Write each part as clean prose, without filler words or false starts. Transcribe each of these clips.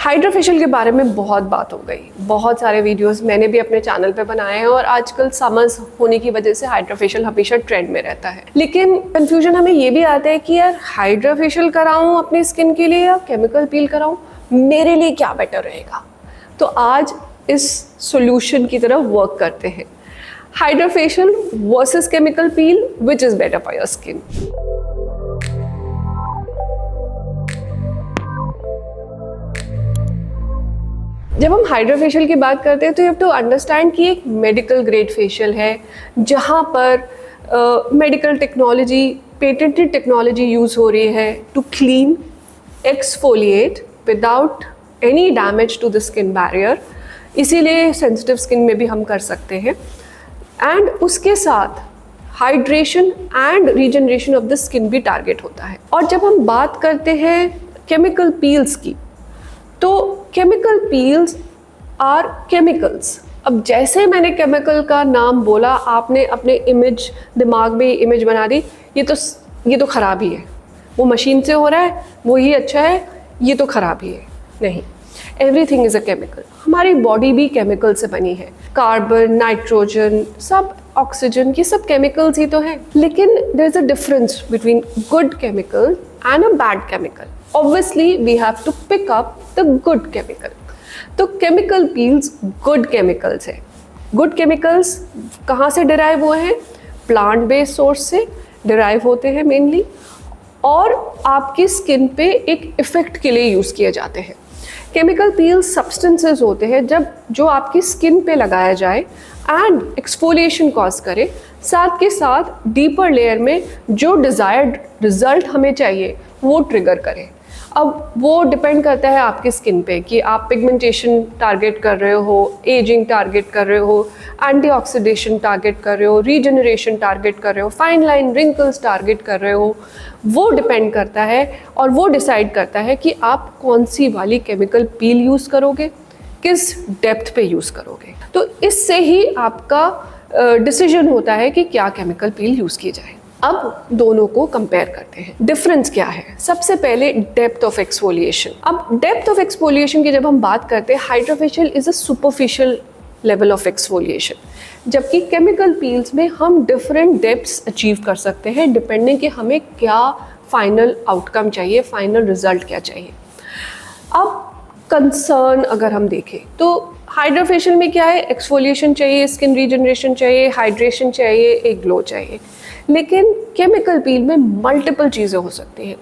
Hydrofacial के बारे में बहुत बात हो गई, बहुत सारे वीडियोस मैंने भी अपने चैनल पे बनाए हैं और आजकल समर्स होने की वजह से हाइड्रोफेशियल हमेशा ट्रेंड में रहता है। लेकिन कंफ्यूजन हमें ये भी आता है कि यार हाइड्रोफेशियल कराऊं अपनी स्किन के लिए या केमिकल पील कराऊं, मेरे लिए क्या बेटर रहेगा। तो आज इस सॉल्यूशन की तरफ वर्क करते हैं, hydrofacial versus chemical peel, which is better for your skin. जब हम हाइड्रोफेशियल की बात करते हैं तो यू हैव टू अंडरस्टैंड कि एक मेडिकल ग्रेड फेशियल है जहाँ पर medical technology, patented technology use हो रही है to clean, exfoliate without any damage to the skin barrier. इसीलिए सेंसिटिव स्किन में भी हम कर सकते हैं। एंड उसके साथ hydration and regeneration of the skin भी टारगेट होता है। और जब हम बात करते हैं केमिकल पील्स की, तो केमिकल पील्स आर केमिकल्स। अब जैसे मैंने केमिकल का नाम बोला, आपने अपने इमेज दिमाग में इमेज बना दी, ये तो ख़राब ही है, वो मशीन से हो रहा है, वो ही अच्छा है, ये तो ख़राब ही है। नहीं, एवरीथिंग इज़ अ केमिकल। हमारी बॉडी भी केमिकल से बनी है, कार्बन, नाइट्रोजन, सब ऑक्सीजन, ये सब केमिकल्स ही तो हैं। लेकिन there is a difference between good chemical and a bad chemical. Obviously we have to pick up the good chemical. तो chemical peels good chemicals है। Good chemicals कहाँ से derive हुए हैं? Plant based source से derive होते हैं mainly, और आपकी skin पे एक effect के लिए use किए जाते हैं। Chemical peels substances होते हैं जो आपकी skin पे लगाया जाए and exfoliation cause करे, साथ के साथ deeper layer में जो desired result हमें चाहिए वो ट्रिगर करे। अब वो डिपेंड करता है आपकी स्किन पे कि आप पिगमेंटेशन टारगेट कर रहे हो, एजिंग टारगेट कर रहे हो, एंटीऑक्सीडेशन टारगेट कर रहे हो, रीजनरेशन टारगेट कर रहे हो, फाइन लाइन रिंकल्स टारगेट कर रहे हो। वो डिपेंड करता है और वो डिसाइड करता है कि आप कौन सी वाली केमिकल पील यूज़ करोगे, किस डेप्थ पे यूज़ करोगे। तो इससे ही आपका डिसीजन होता है कि क्या केमिकल पील यूज़ की जाए। अब दोनों को कंपेयर करते हैं, डिफरेंस क्या है। सबसे पहले डेप्थ ऑफ एक्सफोलिएशन। अब डेप्थ ऑफ एक्सफोलिएशन की जब हम बात करते हैं, hydrofacial is a superficial level of exfoliation, जबकि केमिकल पील्स में हम डिफरेंट डेप्थ्स अचीव कर सकते हैं डिपेंडिंग कि हमें क्या फाइनल आउटकम चाहिए, फाइनल रिजल्ट क्या चाहिए। अब कंसर्न अगर हम देखें तो हाइड्रोफेशियल में क्या है, एक्सफोलिएशन चाहिए, स्किन रीजनरेशन चाहिए, हाइड्रेशन चाहिए, एक ग्लो चाहिए। लेकिन केमिकल पील में मल्टीपल चीज़ें हो सकती हैं।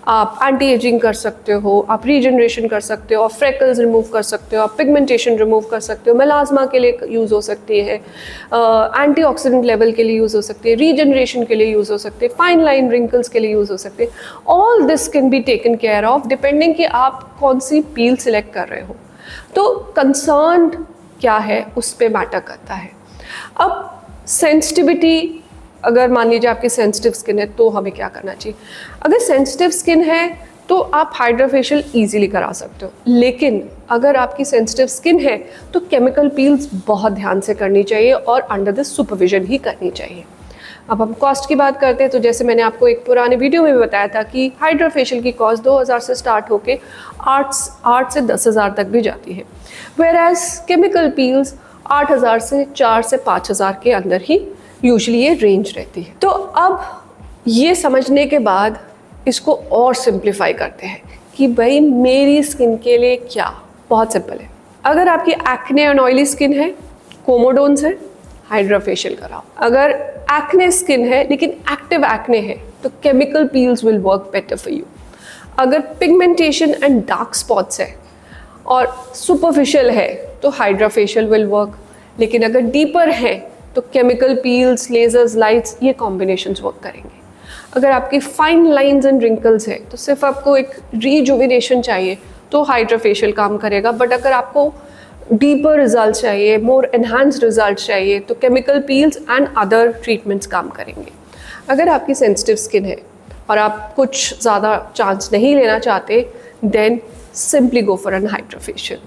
आप एंटी एजिंग कर सकते हो, आप रीजनरेशन कर सकते हो, आप फ्रेकल्स रिमूव कर सकते हो, आप पिगमेंटेशन रिमूव कर सकते हो, मेलास्मा के लिए यूज़ हो सकती है, एंटीऑक्सीडेंट लेवल के लिए यूज़ हो सकती है, रीजनरेशन के लिए यूज़ हो सकती है, फाइन लाइन रिंकल्स के लिए यूज़ हो सकते हैं। All this can be taken care of depending कि आप कौन सी पील सिलेक्ट कर रहे हो। तो कंसर्न क्या है उस पर मैटर करता है। अब सेंसिटिविटी, अगर मान लीजिए आपकी सेंसिटिव स्किन है तो हमें क्या करना चाहिए। अगर सेंसिटिव स्किन है तो आप हाइड्रोफेशियल इजीली करा सकते हो, लेकिन अगर आपकी सेंसिटिव स्किन है तो केमिकल पील्स बहुत ध्यान से करनी चाहिए और अंडर द सुपरविजन ही करनी चाहिए। अब हम कॉस्ट की बात करते हैं तो जैसे मैंने आपको एक पुराने वीडियो में भी बताया था कि हाइड्रोफेशियल की कॉस्ट 2000 से स्टार्ट होके 8 से 10,000 तक भी जाती है, वेयर एज केमिकल पील्स 8,000 से 4 से 5,000 के अंदर ही यूजुअली ये रेंज रहती है। तो अब ये समझने के बाद इसको और सिंप्लीफाई करते हैं कि भाई मेरी स्किन के लिए क्या। बहुत सिंपल है, अगर आपकी एक्ने एंड ऑयली स्किन है, कोमोडोन्स है, हाइड्रोफेशियल कराओ। अगर एक्ने स्किन है लेकिन एक्टिव एक्ने है तो chemical peels will work better for you. अगर पिगमेंटेशन एंड डार्क स्पॉट्स है और सुपरफिशियल है तो हाइड्रोफेशियल विल वर्क, लेकिन अगर डीपर है तो केमिकल पील्स, लेजर्स, लाइट्स, ये कॉम्बिनेशंस वर्क करेंगे। अगर आपकी फाइन लाइंस एंड रिंकल्स है तो सिर्फ आपको एक रिजुविनेशन चाहिए तो हाइड्रोफेशियल काम करेगा, बट अगर आपको डीपर रिजल्ट चाहिए, मोर एनहांस्ड रिजल्ट चाहिए तो chemical peels and other treatments काम करेंगे। अगर आपकी सेंसिटिव स्किन है और आप कुछ ज़्यादा चांस नहीं लेना चाहते, then simply go for an hydrofacial.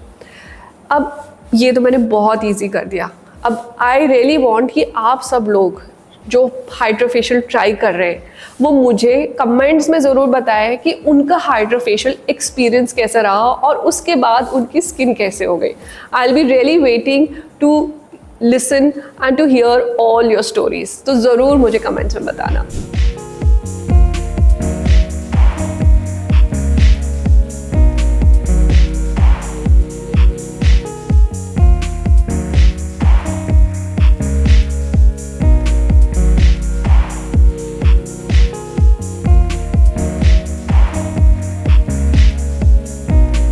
अब ये तो मैंने बहुत ईजी कर दिया। अब आई रियली वांट कि आप सब लोग जो हाइड्रोफेशियल ट्राई कर रहे हैं वो मुझे कमेंट्स में ज़रूर बताएं कि उनका हाइड्रोफेशियल एक्सपीरियंस कैसा रहा और उसके बाद उनकी स्किन कैसे हो गई। I will be really waiting to listen and to hear all your stories. तो ज़रूर मुझे कमेंट्स में बताना।